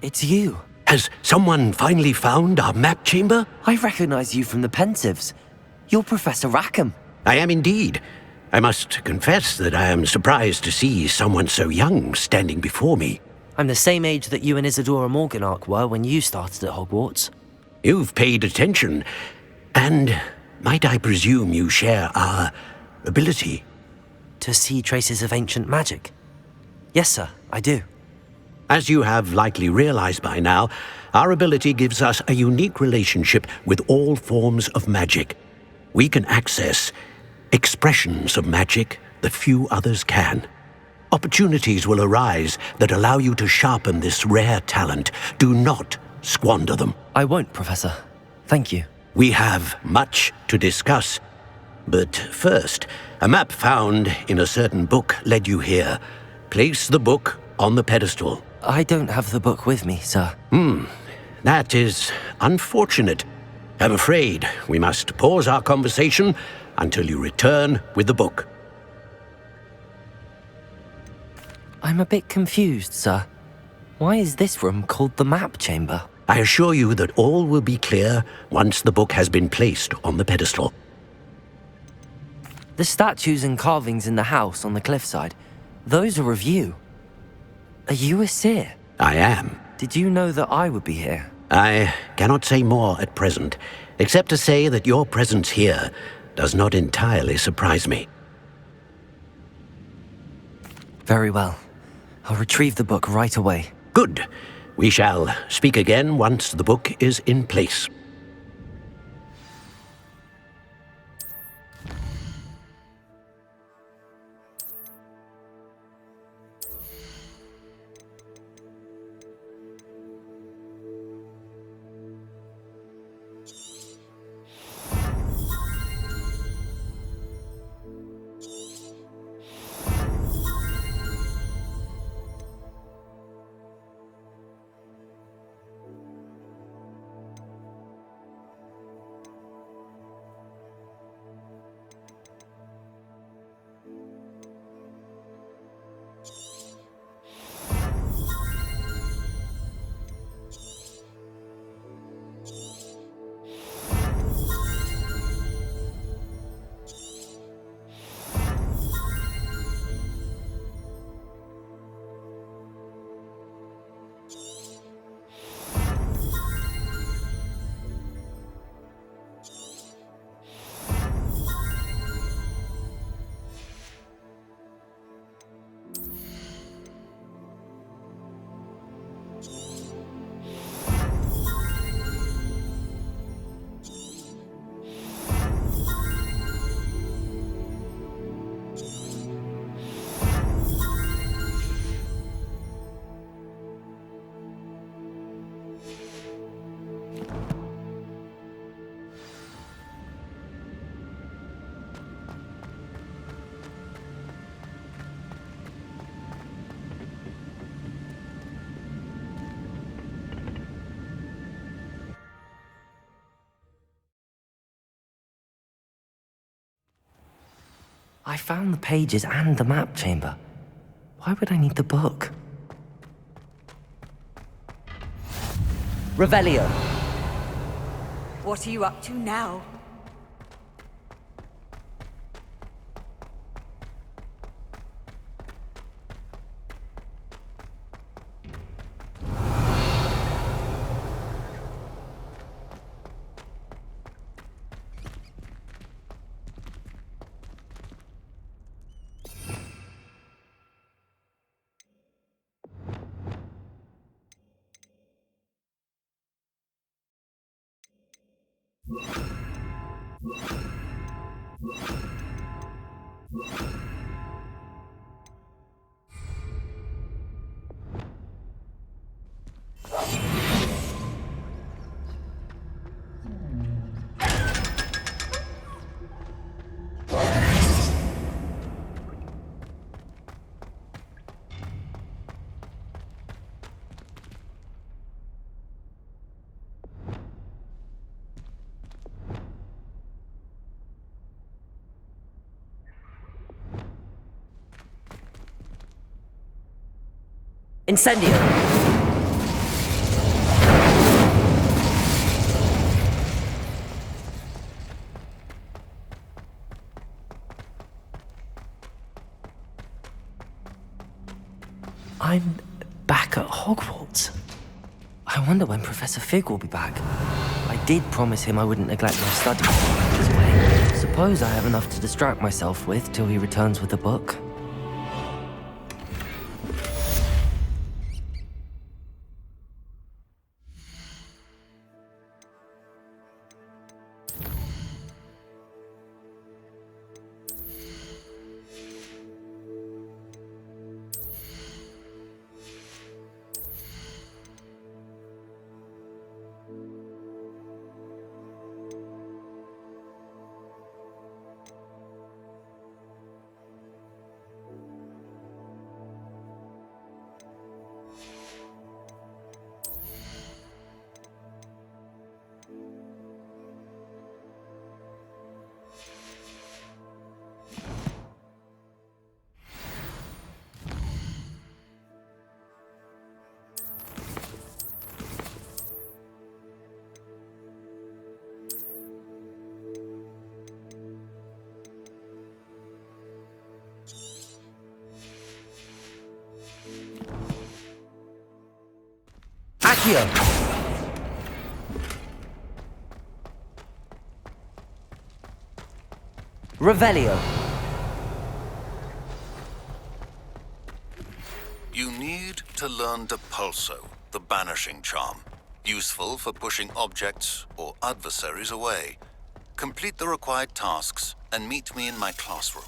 It's you. Has someone finally found our map chamber? I recognize you from the Pensives. You're Professor Rackham. I am indeed. I must confess that I am surprised to see someone so young standing before me. I'm the same age that you and Isadora Morganach were when you started at Hogwarts. You've paid attention, and might I presume you share our ability? To see traces of ancient magic? Yes, sir, I do. As you have likely realized by now, our ability gives us a unique relationship with all forms of magic. We can access expressions of magic that few others can. Opportunities will arise that allow you to sharpen this rare talent. Do not squander them. I won't, Professor. Thank you. We have much to discuss. But first, a map found in a certain book led you here. Place the book on the pedestal. I don't have the book with me, sir. That is unfortunate. I'm afraid we must pause our conversation until you return with the book. I'm a bit confused, sir. Why is this room called the map chamber? I assure you that all will be clear once the book has been placed on the pedestal. The statues and carvings in the house on the cliffside, those are of you. Are you a seer? I am. Did you know that I would be here? I cannot say more at present, except to say that your presence here does not entirely surprise me. Very well. I'll retrieve the book right away. Good. We shall speak again once the book is in place. I found the pages and the map chamber. Why would I need the book? Revelio. What are you up to now? Incendio. I'm back at Hogwarts. I wonder when Professor Fig will be back. I did promise him I wouldn't neglect my studies this way. Suppose I have enough to distract myself with till he returns with a book. Accio! Revelio. You need to learn Depulso, the banishing charm. Useful for pushing objects or adversaries away. Complete the required tasks and meet me in my classroom.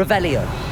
Revelio.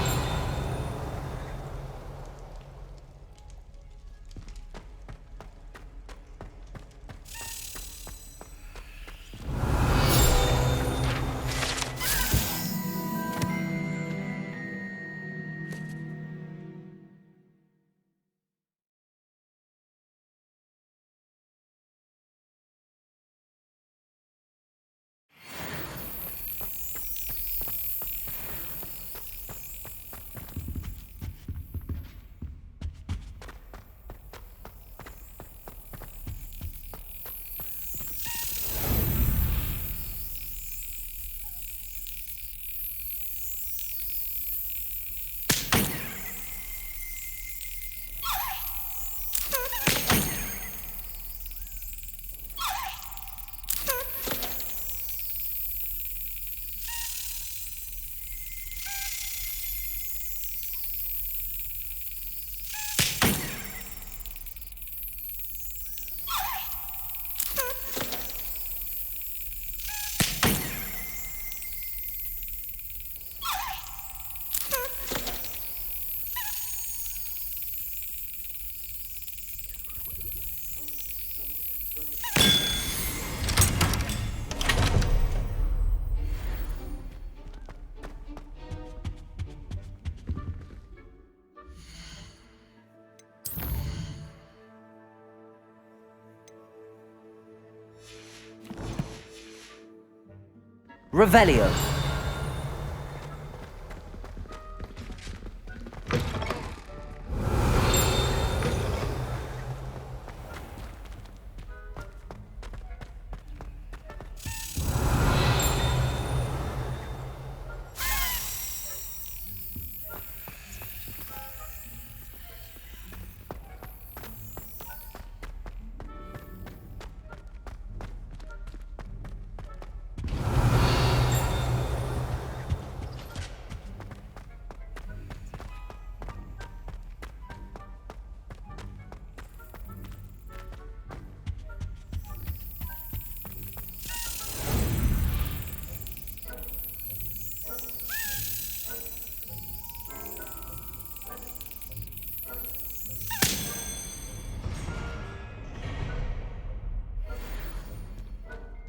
Revelio.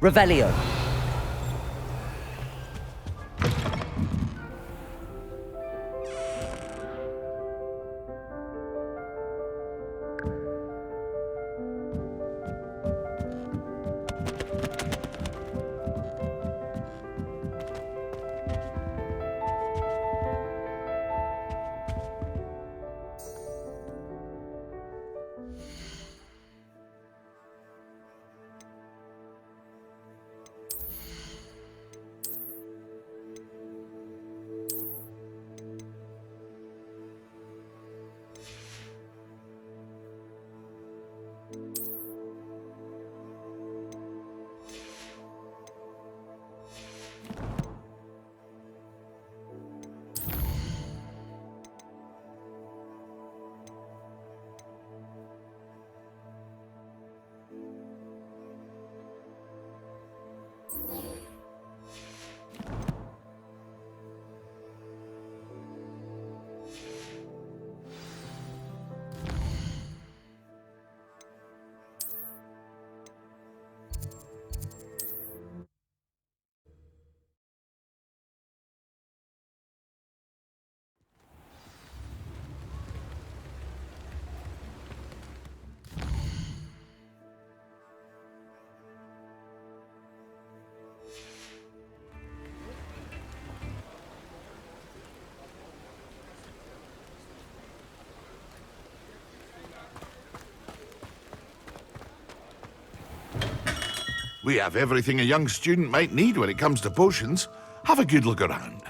Revelio. We have everything a young student might need when it comes to potions. Have a good look around.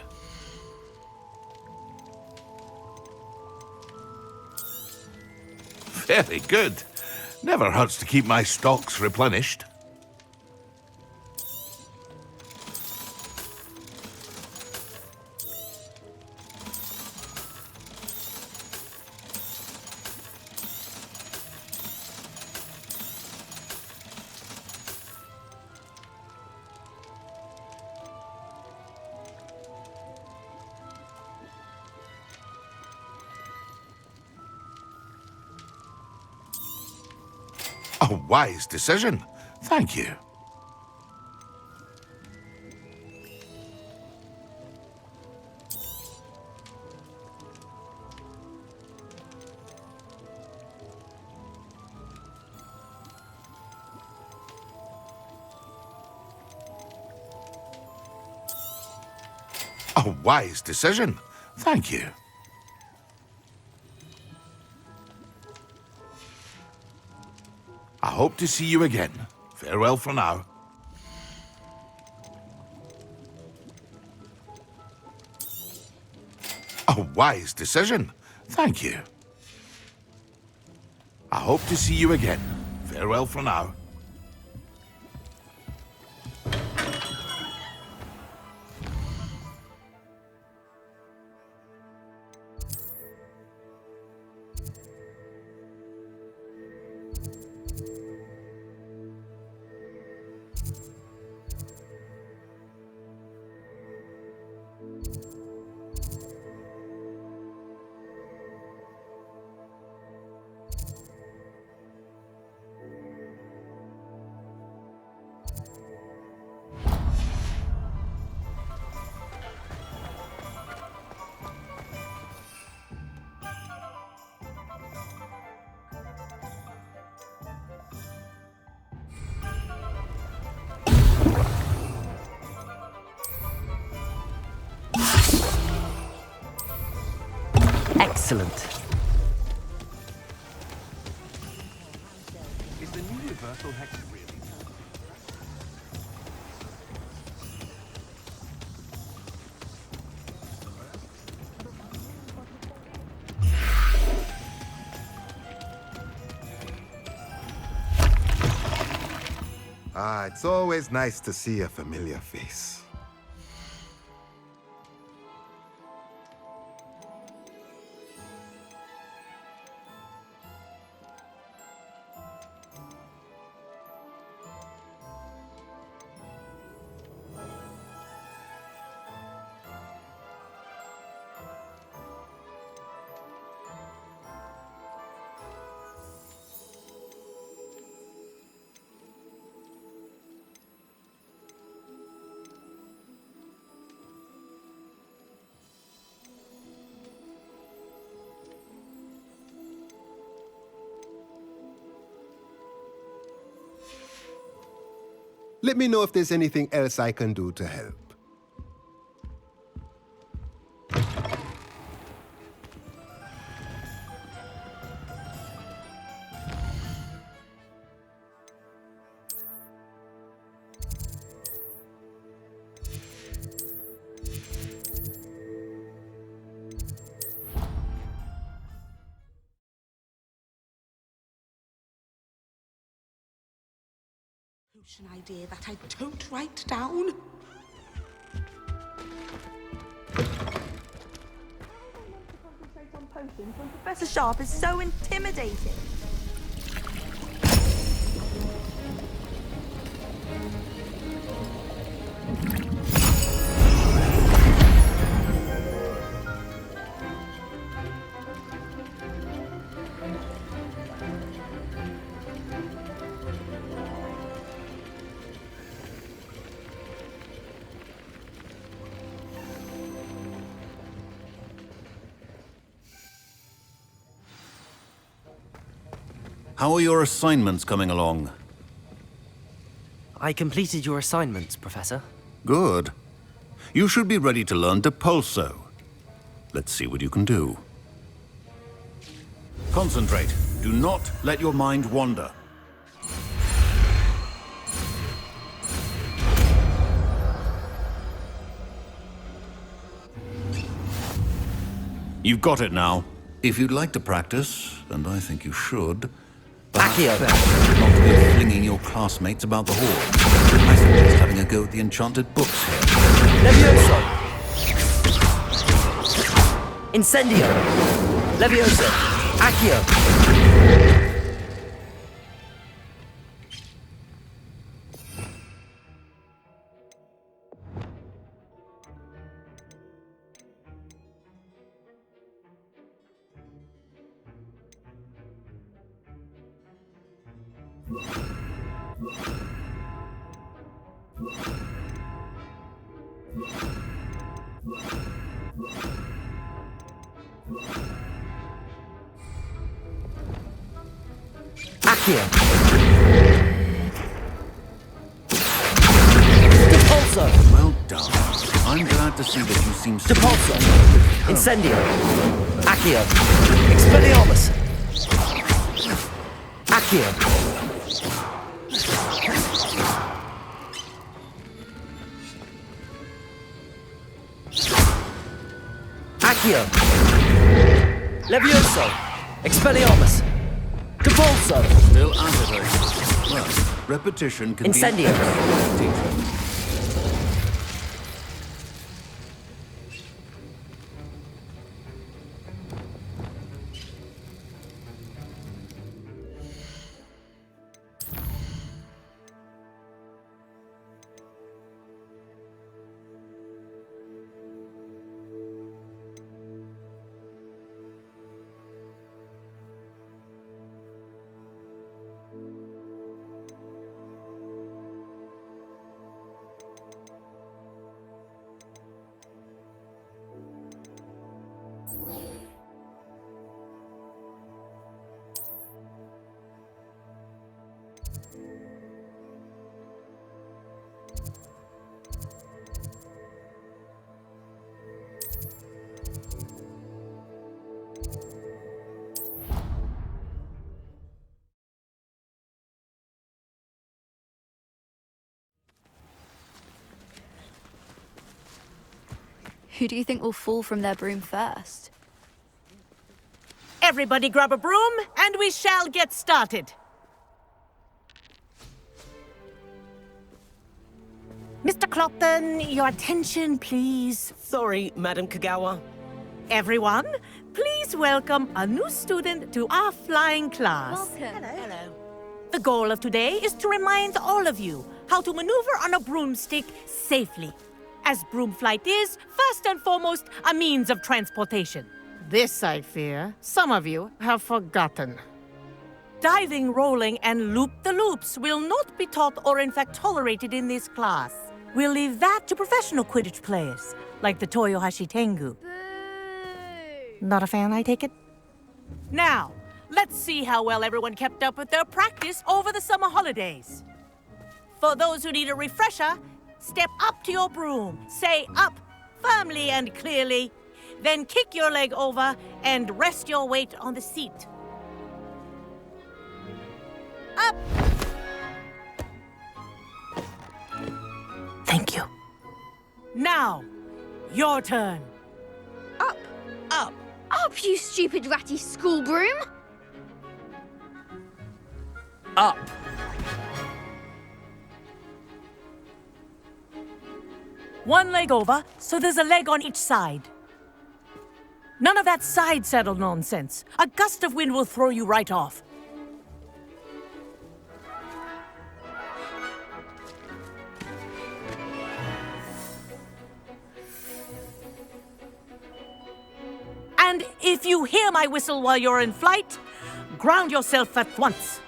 Very good. Never hurts to keep my stocks replenished. A wise decision. Thank you. A wise decision. Thank you. I hope to see you again. Farewell for now. A wise decision. Thank you. I hope to see you again. Farewell for now. Excellent. Is the new universal hex really? It's always nice to see a familiar face. Let me know if there's anything else I can do to help. An idea that I don't write down. Concentrate on potions when Professor Sharp is so intimidating. How are your assignments coming along? I completed your assignments, Professor. Good. You should be ready to learn Depulso. Let's see what you can do. Concentrate. Do not let your mind wander. You've got it now. If you'd like to practice, and I think you should, Accio! not be flinging your classmates about the hall. I suggest having a go at the enchanted books here. Levioso! Incendio! Levioso! Accio! Accio! Depulso! Well done. I'm glad to see that you seem so... Depulso! Incendio! Accio! Expelliarmus! Accio! Accio! Levioso! Expelliarmus! Depulso! Still at it, eh? Well, repetition can Incendio! be... Teacher. Who do you think will fall from their broom first? Everybody grab a broom, and we shall get started. Mr. Clopton, your attention, please. Sorry, Madam Kagawa. Everyone, please welcome a new student to our flying class. Welcome. Hello. The goal of today is to remind all of you how to maneuver on a broomstick safely, as broom flight is, first and foremost, a means of transportation. This, I fear, some of you have forgotten. Diving, rolling, and loop-the-loops will not be taught or in fact tolerated in this class. We'll leave that to professional Quidditch players, like the Toyohashi Tengu. Boo! Not a fan, I take it? Now, let's see how well everyone kept up with their practice over the summer holidays. For those who need a refresher, step up to your broom, say up firmly and clearly, then kick your leg over and rest your weight on the seat. Up! Thank you. Now, your turn. Up! Up! Up, you stupid ratty school broom! Up. One leg over, so there's a leg on each side. None of that side saddle nonsense. A gust of wind will throw you right off. And if you hear my whistle while you're in flight, ground yourself at once.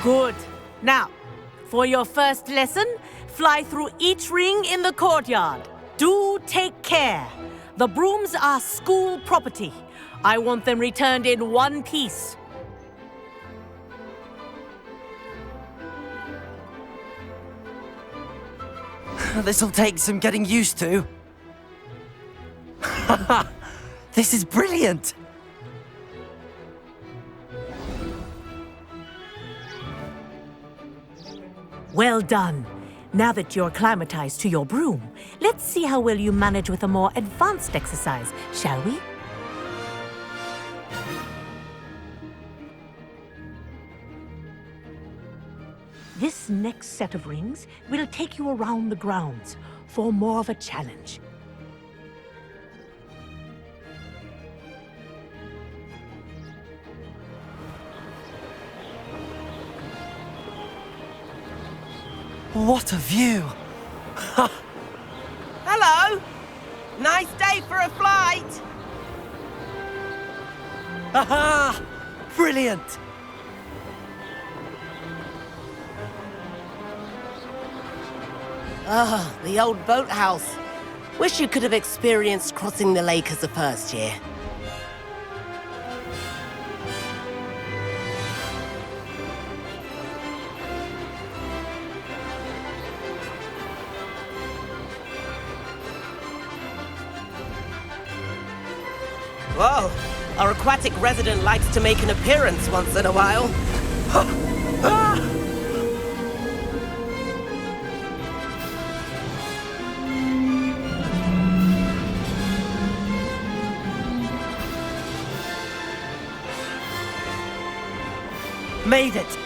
Good. Now, for your first lesson, fly through each ring in the courtyard. Do take care. The brooms are school property. I want them returned in one piece. This'll take some getting used to. This is brilliant! Well done. Now that you're acclimatized to your broom, let's see how well you manage with a more advanced exercise, shall we? This next set of rings will take you around the grounds for more of a challenge. What a view! Hello! Nice day for a flight! Aha! Brilliant! Ah, the old boathouse. Wish you could have experienced crossing the lake as a first year. Whoa, our aquatic resident likes to make an appearance once in a while. Made it!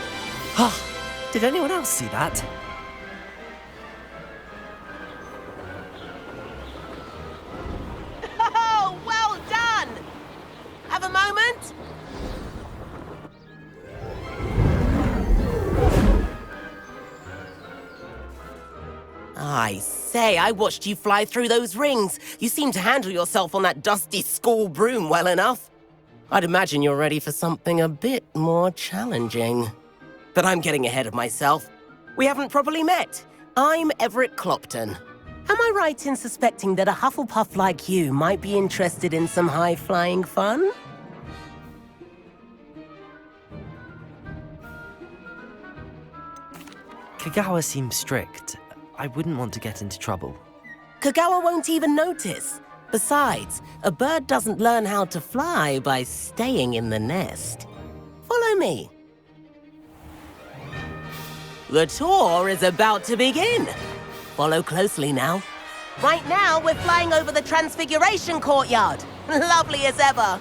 Did anyone else see that? Oh, well done! Have a moment? I say, I watched you fly through those rings. You seem to handle yourself on that dusty school broom well enough. I'd imagine you're ready for something a bit more challenging. But I'm getting ahead of myself. We haven't properly met. I'm Everett Clopton. Am I right in suspecting that a Hufflepuff like you might be interested in some high-flying fun? Kagawa seems strict. I wouldn't want to get into trouble. Kagawa won't even notice. Besides, a bird doesn't learn how to fly by staying in the nest. Follow me. The tour is about to begin. Follow closely now. Right now, we're flying over the Transfiguration Courtyard. Lovely as ever.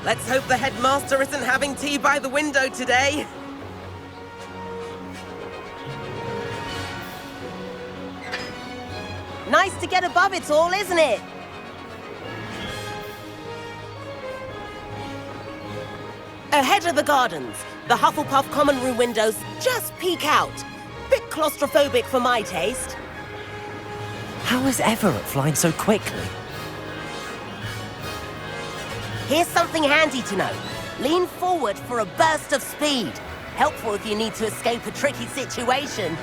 Let's hope the headmaster isn't having tea by the window today. Nice to get above it all, isn't it? Ahead of the gardens, the Hufflepuff common room windows just peek out. Bit claustrophobic for my taste. How is Everett flying so quickly? Here's something handy to know. Lean forward for a burst of speed. Helpful if you need to escape a tricky situation.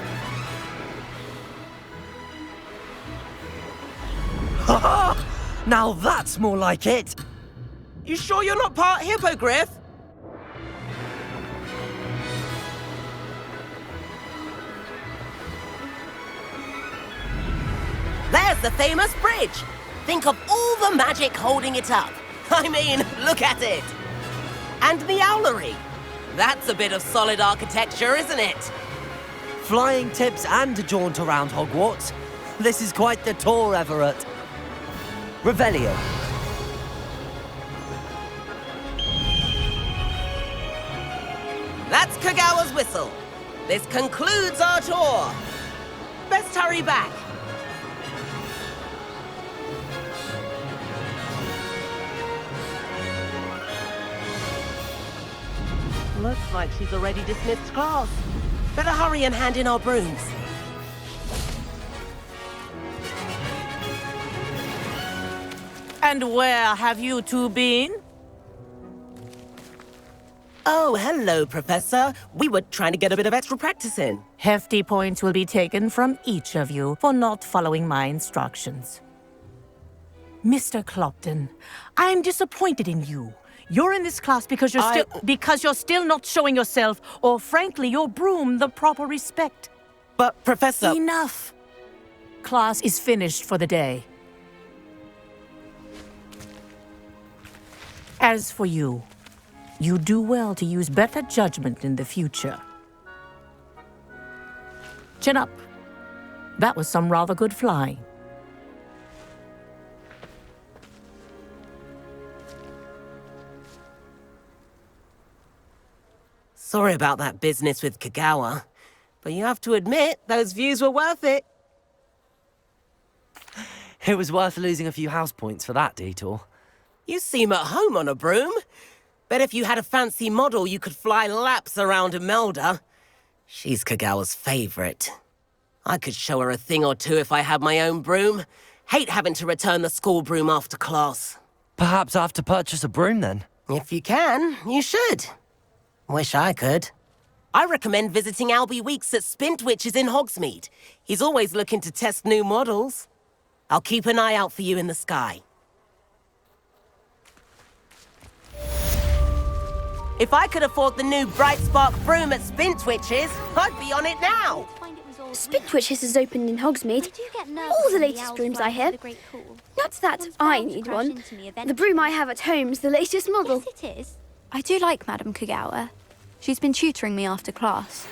Now that's more like it! You sure you're not part hippogriff? There's the famous bridge. Think of all the magic holding it up. I mean, look at it. And the owlery. That's a bit of solid architecture, isn't it? Flying tips and a jaunt around Hogwarts. This is quite the tour, Everett. Revelio. That's Kagawa's whistle. This concludes our tour. Best hurry back. Looks like she's already dismissed class. Better hurry and hand in our brooms. And where have you two been? Oh, hello, Professor. We were trying to get a bit of extra practice in. Hefty points will be taken from each of you for not following my instructions. Mr. Clopton, I'm disappointed in you. You're in this class because you're still not showing yourself, or frankly, your broom the proper respect. But, Professor... Enough! Class is finished for the day. As for you, you do well to use better judgment in the future. Chin up. That was some rather good flying. Sorry about that business with Kagawa, but you have to admit, those views were worth it. It was worth losing a few house points for that detour. You seem at home on a broom. Bet if you had a fancy model, you could fly laps around Imelda. She's Kagawa's favorite. I could show her a thing or two if I had my own broom. Hate having to return the school broom after class. Perhaps I have to purchase a broom then. If you can, you should. Wish I could. I recommend visiting Albie Weeks at Spintwitches in Hogsmeade. He's always looking to test new models. I'll keep an eye out for you in the sky. If I could afford the new Bright Spark broom at Spintwitches, I'd be on it now. Spintwitches is opened in Hogsmeade. All the latest brooms I have. Not that I need one. The broom I have at home is the latest model. Yes, it is. I do like Madame Kagawa. She's been tutoring me after class.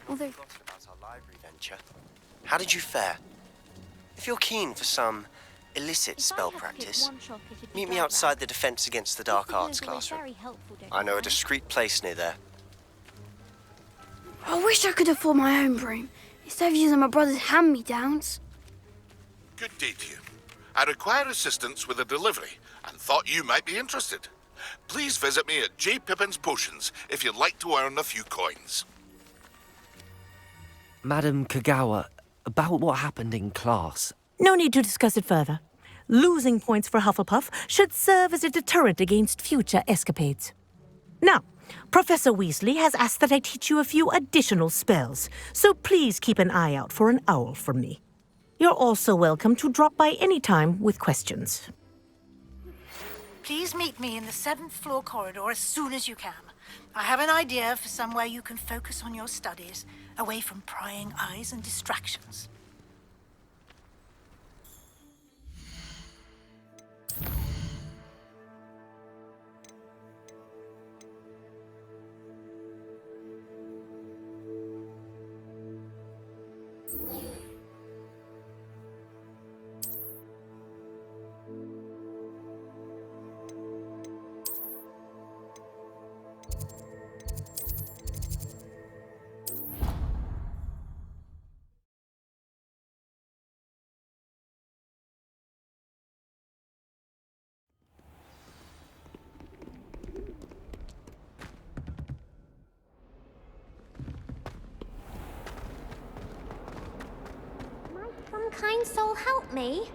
Although... about our library venture. How did you fare? If you're keen for some illicit spell practice, meet me outside the Defense Against the Dark Arts classroom. I know a discreet place near there. I wish I could afford my own broom, instead of using my brother's hand-me-downs. Good day to you. I require assistance with a delivery and thought you might be interested. Please visit me at J. Pippin's Potions if you'd like to earn a few coins. Madam Kagawa, about what happened in class. No need to discuss it further. Losing points for Hufflepuff should serve as a deterrent against future escapades. Now, Professor Weasley has asked that I teach you a few additional spells, so please keep an eye out for an owl from me. You're also welcome to drop by any time with questions. Please meet me in the 7th floor corridor as soon as you can. I have an idea for somewhere you can focus on your studies, away from prying eyes and distractions. Some kind soul help me.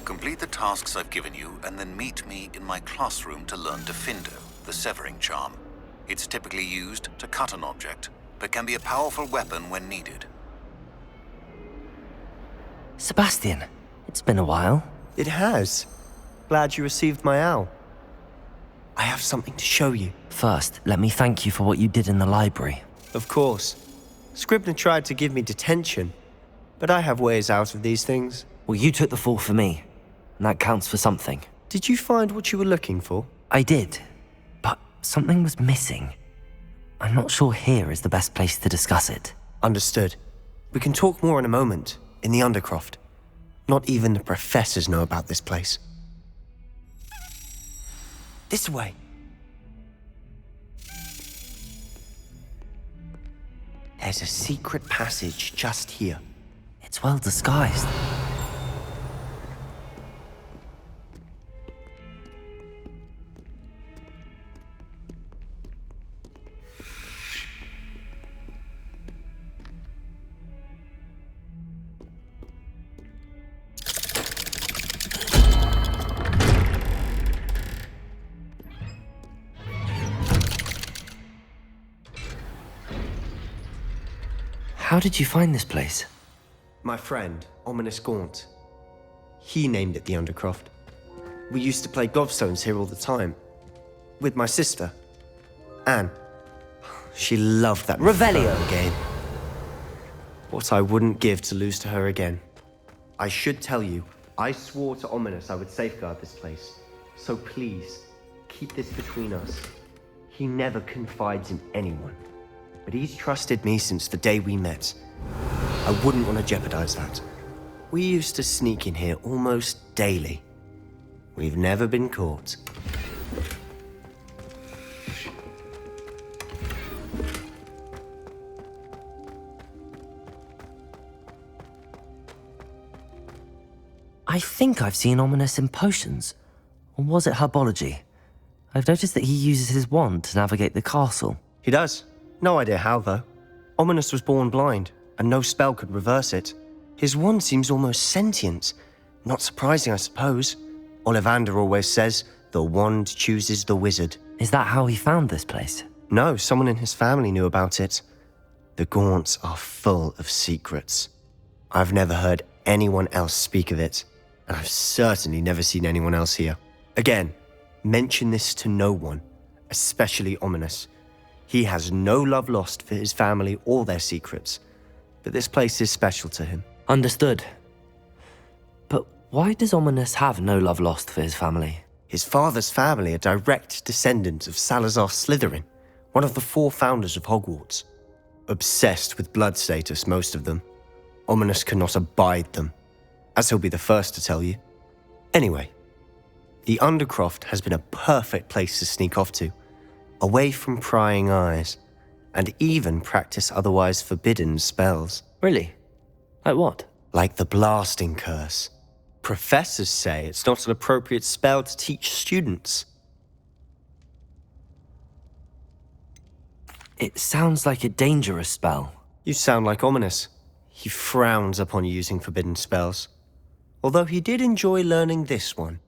Complete the tasks I've given you, and then meet me in my classroom to learn Diffindo, the severing charm. It's typically used to cut an object, but can be a powerful weapon when needed. Sebastian, it's been a while. It has. Glad you received my owl. I have something to show you. First, let me thank you for what you did in the library. Of course. Scribner tried to give me detention, but I have ways out of these things. Well, you took the fall for me, and that counts for something. Did you find what you were looking for? I did, but something was missing. I'm not sure here is the best place to discuss it. Understood. We can talk more in a moment, in the Undercroft. Not even the professors know about this place. This way. There's a secret passage just here. It's well disguised. How did you find this place? My friend, Ominous Gaunt. He named it the Undercroft. We used to play gobstones here all the time. With my sister, Anne. She loved that Revelio game. What I wouldn't give to lose to her again. I should tell you, I swore to Ominous I would safeguard this place. So please, keep this between us. He never confides in anyone. But he's trusted me since the day we met. I wouldn't want to jeopardize that. We used to sneak in here almost daily. We've never been caught. I think I've seen Ominous in potions. Or was it herbology? I've noticed that he uses his wand to navigate the castle. He does. No idea how, though. Ominous was born blind, and no spell could reverse it. His wand seems almost sentient. Not surprising, I suppose. Ollivander always says, the wand chooses the wizard. Is that how he found this place? No, someone in his family knew about it. The Gaunts are full of secrets. I've never heard anyone else speak of it, and I've certainly never seen anyone else here. Again, mention this to no one, especially Ominous. He has no love lost for his family or their secrets, but this place is special to him. Understood. But why does Ominous have no love lost for his family? His father's family are direct descendants of Salazar Slytherin, one of the 4 founders of Hogwarts. Obsessed with blood status, most of them. Ominous cannot abide them, as he'll be the first to tell you. Anyway, the Undercroft has been a perfect place to sneak off to, away from prying eyes, and even practice otherwise forbidden spells. Really? Like what? Like the blasting curse. Professors say it's not an appropriate spell to teach students. It sounds like a dangerous spell. You sound like Ominous. He frowns upon using forbidden spells. Although he did enjoy learning this one.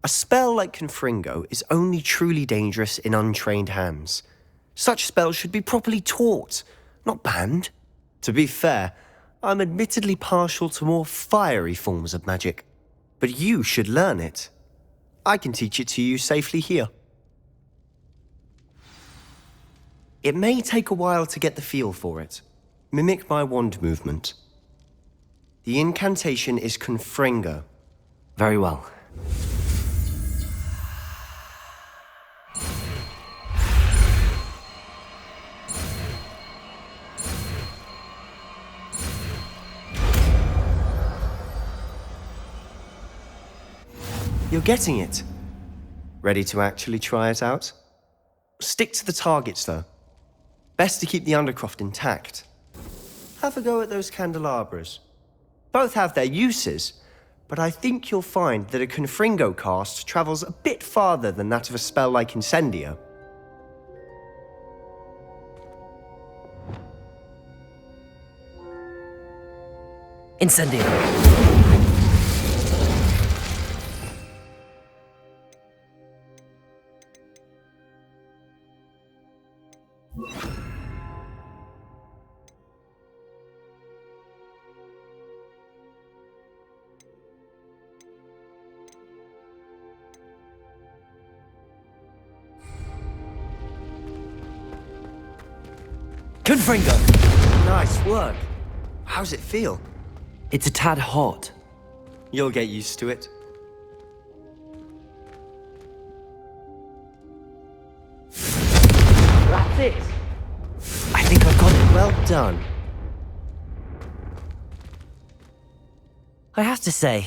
A spell like Confringo is only truly dangerous in untrained hands. Such spells should be properly taught, not banned. To be fair, I'm admittedly partial to more fiery forms of magic. But you should learn it. I can teach it to you safely here. It may take a while to get the feel for it. Mimic my wand movement. The incantation is Confringo. Very well. You're getting it. Ready to actually try it out? Stick to the targets, though. Best to keep the Undercroft intact. Have a go at those candelabras. Both have their uses, but I think you'll find that a Confringo cast travels a bit farther than that of a spell like Incendio. Incendio. Confringo! Nice work. How's it feel? It's a tad hot. You'll get used to it. That's it. I think I've got it. Well done. I have to say,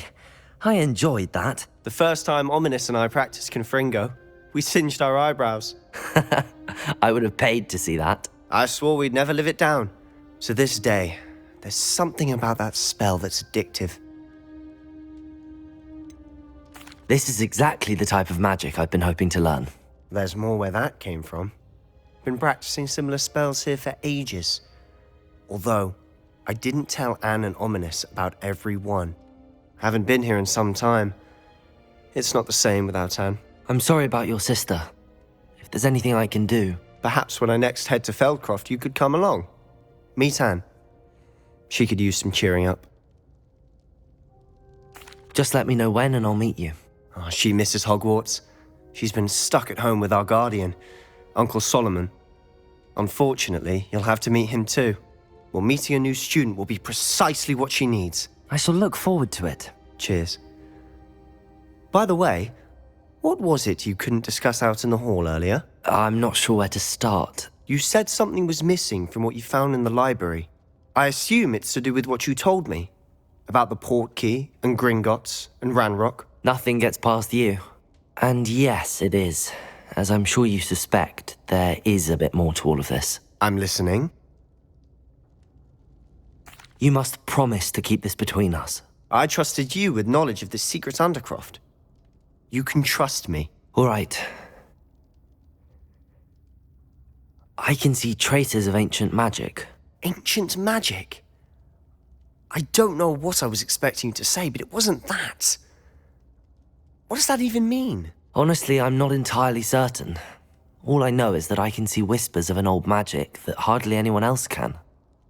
I enjoyed that. The first time Ominous and I practiced Confringo, we singed our eyebrows. I would have paid to see that. I swore we'd never live it down. So this day, there's something about that spell that's addictive. This is exactly the type of magic I've been hoping to learn. There's more where that came from. Been practicing similar spells here for ages. Although, I didn't tell Anne and Ominous about every one. Haven't been here in some time. It's not the same without Anne. I'm sorry about your sister. If there's anything I can do... Perhaps when I next head to Feldcroft, you could come along. Meet Anne. She could use some cheering up. Just let me know when and I'll meet you. Oh, she misses Hogwarts. She's been stuck at home with our guardian, Uncle Solomon. Unfortunately, you'll have to meet him too. Well, meeting a new student will be precisely what she needs. I shall look forward to it. Cheers. By the way, what was it you couldn't discuss out in the hall earlier? I'm not sure where to start. You said something was missing from what you found in the library. I assume it's to do with what you told me. About the Portkey and Gringotts and Ranrock. Nothing gets past you. And yes, it is. As I'm sure you suspect, there is a bit more to all of this. I'm listening. You must promise to keep this between us. I trusted you with knowledge of the secret Undercroft. You can trust me. All right. I can see traces of ancient magic. Ancient magic? I don't know what I was expecting you to say, but it wasn't that. What does that even mean? Honestly, I'm not entirely certain. All I know is that I can see whispers of an old magic that hardly anyone else can.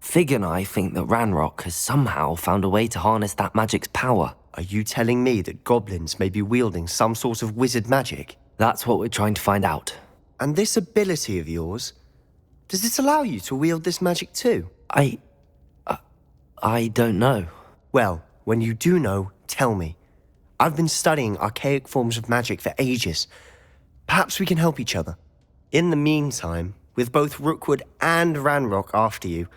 Fig and I think that Ranrock has somehow found a way to harness that magic's power. Are you telling me that goblins may be wielding some sort of wizard magic? That's what we're trying to find out. And this ability of yours, does it allow you to wield this magic too? I don't know. Well, when you do know, tell me. I've been studying archaic forms of magic for ages. Perhaps we can help each other. In the meantime, with both Rookwood and Ranrock after you,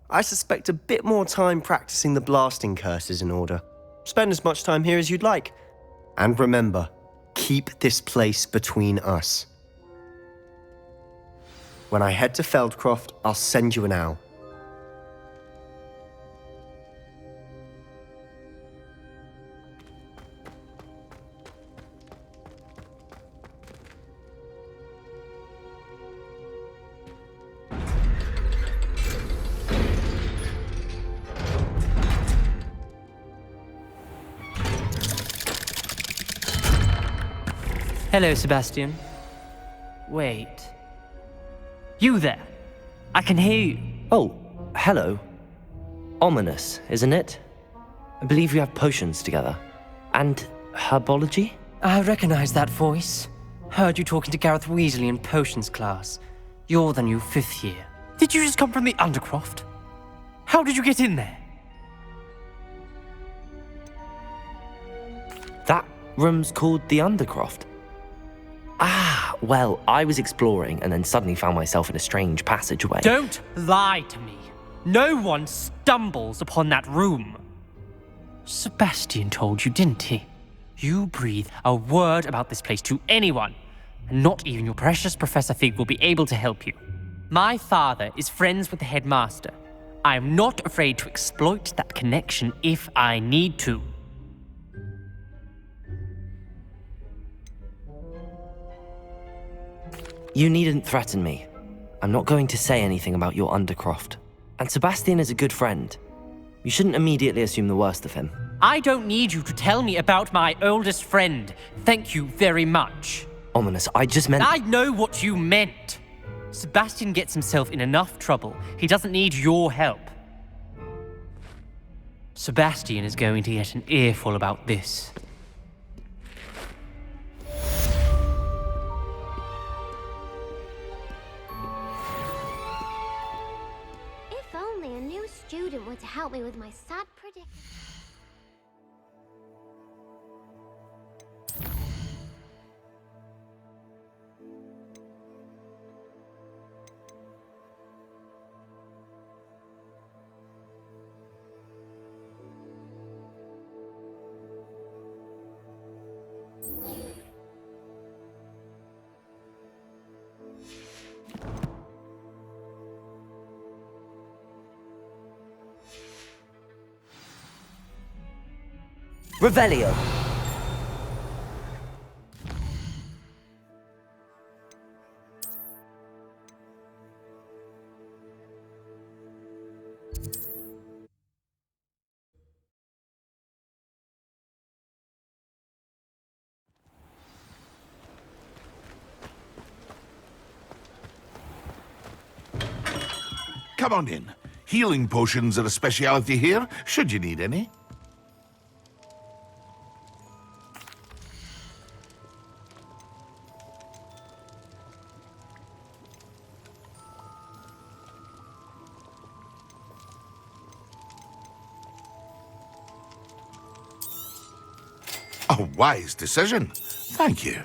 I suspect a bit more time practicing the blasting curse is in order. Spend as much time here as you'd like. And remember, keep this place between us. When I head to Feldcroft, I'll send you an owl. Hello, Sebastian. Wait. You there? I can hear you. Oh, hello. Ominous, isn't it? I believe we have potions together. And herbology? I recognize that voice. Heard you talking to Gareth Weasley in potions class. You're the new 5th year. Did you just come from the Undercroft? How did you get in there? That room's called the Undercroft. Ah, well, I was exploring and then suddenly found myself in a strange passageway. Don't lie to me. No one stumbles upon that room. Sebastian told you, didn't he? You breathe a word about this place to anyone, and not even your precious Professor Fig will be able to help you. My father is friends with the headmaster. I am not afraid to exploit that connection if I need to. You needn't threaten me. I'm not going to say anything about your Undercroft. And Sebastian is a good friend. You shouldn't immediately assume the worst of him. I don't need you to tell me about my oldest friend. Thank you very much. Ominous, I just meant... I know what you meant. Sebastian gets himself in enough trouble. He doesn't need your help. Sebastian is going to get an earful about this. If only a new student were to help me with my sad prediction. Revelio. Come on in. Healing potions are a speciality here, should you need any. A wise decision. Thank you.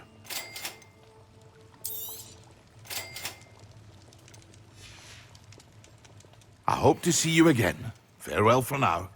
I hope to see you again. Farewell for now.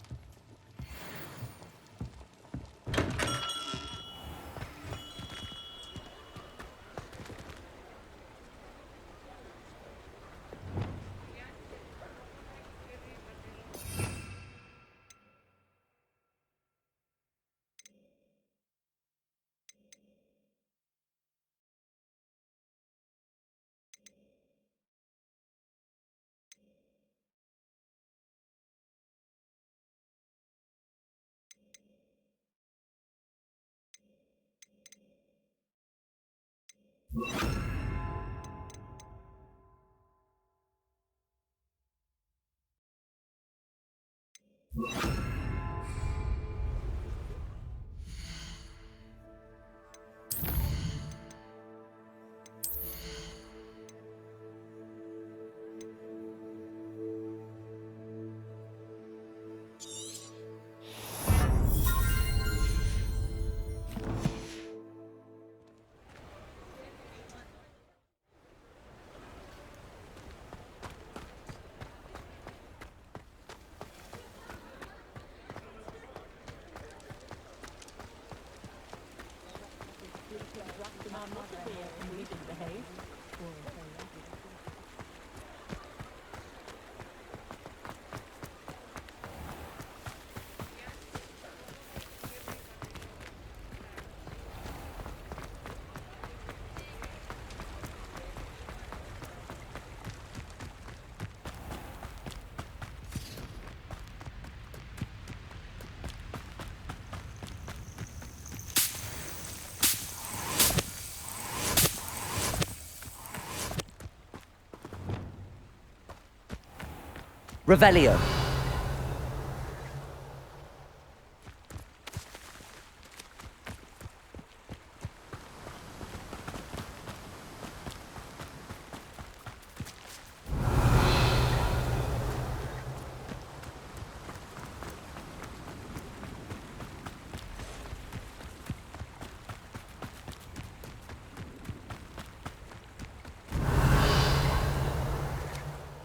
Revelio.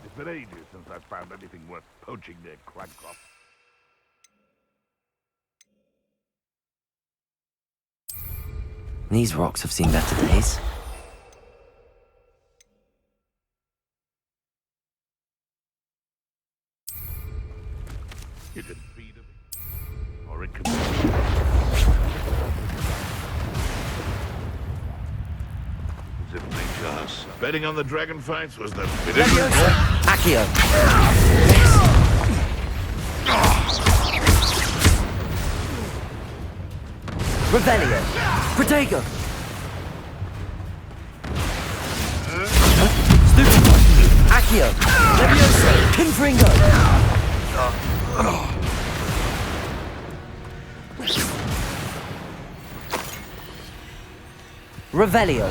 It's been ages since I've found anything worth poaching near Crancroft. These rocks have seen better days. You can feed him, or it could. Zipping jars. Betting on the dragon fights was the Accio. Revelio. Protego. Stupid. Accio. Levioso. Confringo. Revelio.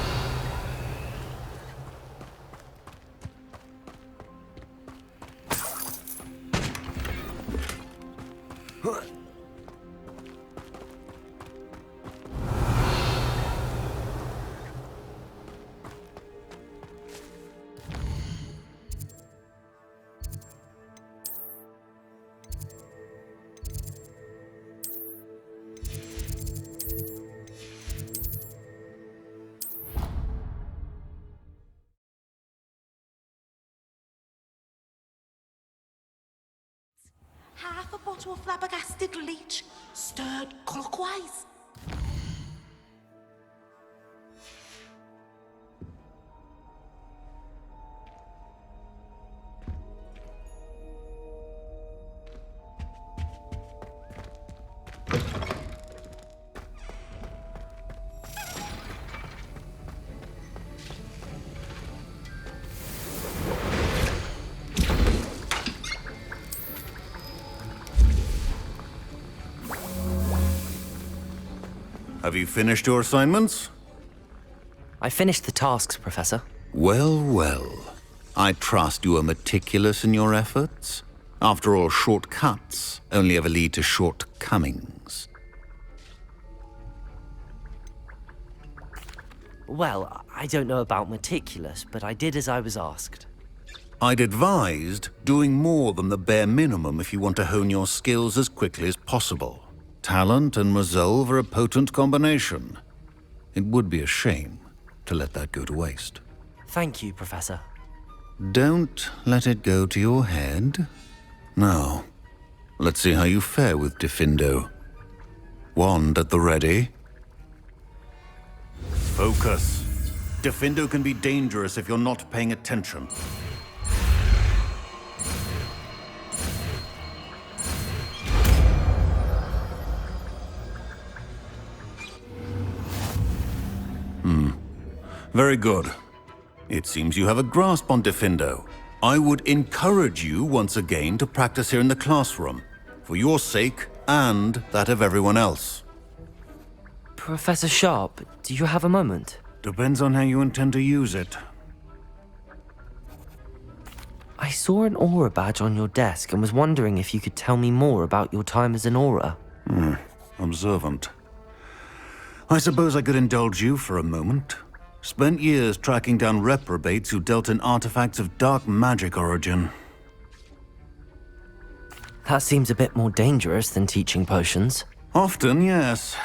to a flabbergasted leech, stirred clockwise. Have you finished your assignments? I finished the tasks, Professor. Well, well. I trust you are meticulous in your efforts. After all, shortcuts only ever lead to shortcomings. Well, I don't know about meticulous, but I did as I was asked. I'd advised doing more than the bare minimum if you want to hone your skills as quickly as possible. Talent and resolve are a potent combination. It would be a shame to let that go to waste. Thank you, Professor. Don't let it go to your head. Now, let's see how you fare with Diffindo. Wand at the ready. Focus. Diffindo can be dangerous if you're not paying attention. Very good. It seems you have a grasp on Diffindo. I would encourage you once again to practice here in the classroom, for your sake and that of everyone else. Professor Sharp, do you have a moment? Depends on how you intend to use it. I saw an aura badge on your desk and was wondering if you could tell me more about your time as an aura. Observant. I suppose I could indulge you for a moment. Spent years tracking down reprobates who dealt in artifacts of dark magic origin. That seems a bit more dangerous than teaching potions. Often, yes.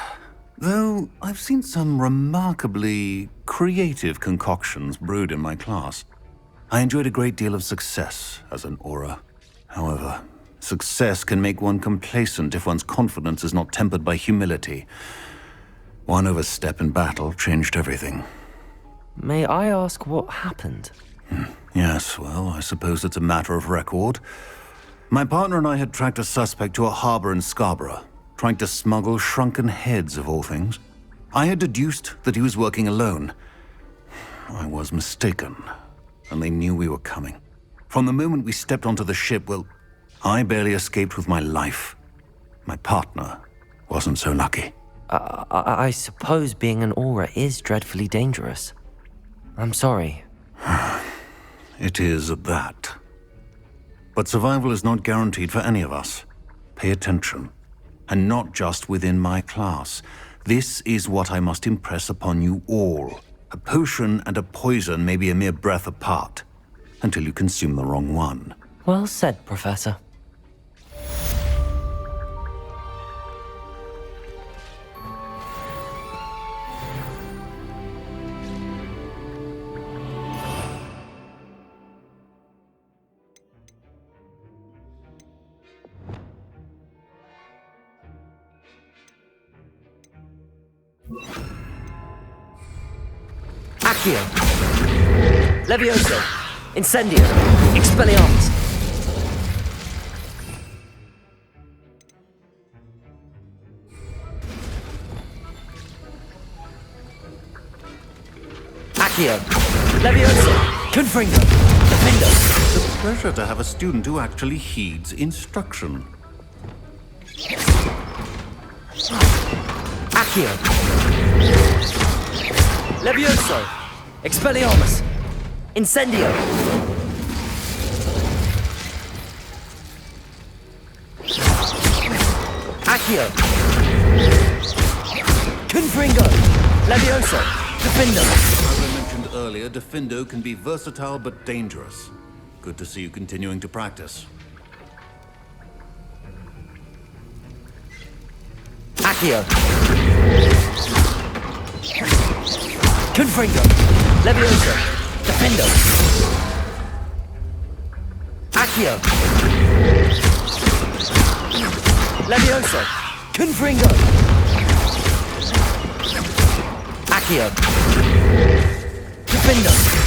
Though I've seen some remarkably creative concoctions brewed in my class. I enjoyed a great deal of success as an aura. However, success can make one complacent if one's confidence is not tempered by humility. One overstep in battle changed everything. May I ask what happened? Yes, well, I suppose it's a matter of record. My partner and I had tracked a suspect to a harbor in Scarborough, trying to smuggle shrunken heads of all things. I had deduced that he was working alone. I was mistaken, and they knew we were coming. From the moment we stepped onto the ship, well, I barely escaped with my life. My partner wasn't so lucky. I suppose being an aura is dreadfully dangerous. I'm sorry. It is at that. But survival is not guaranteed for any of us. Pay attention. And not just within my class. This is what I must impress upon you all. A potion and a poison may be a mere breath apart, until you consume the wrong one. Well said, Professor. Accio, Levioso, Incendio, Expelliarmus. Accio, Levioso, Confringo, Defendo. It's a pleasure to have a student who actually heeds instruction. Accio, Levioso, Expelliarmus, Incendio. Accio, Confringo, Levioso, Defendo. As I mentioned earlier, Defendo can be versatile but dangerous. Good to see you continuing to practice. Accio, Confringo, Levioso, Defendo. Accio, Levioso! Confringo! Accio! Defendo!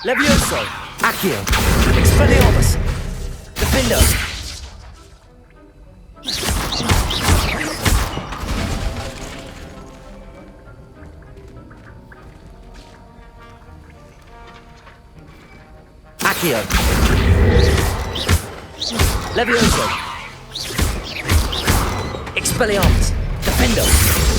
Levioso! Accio! Expelliarmus! Defendo! Accio! Levioso! Expelliarmus! Defendo!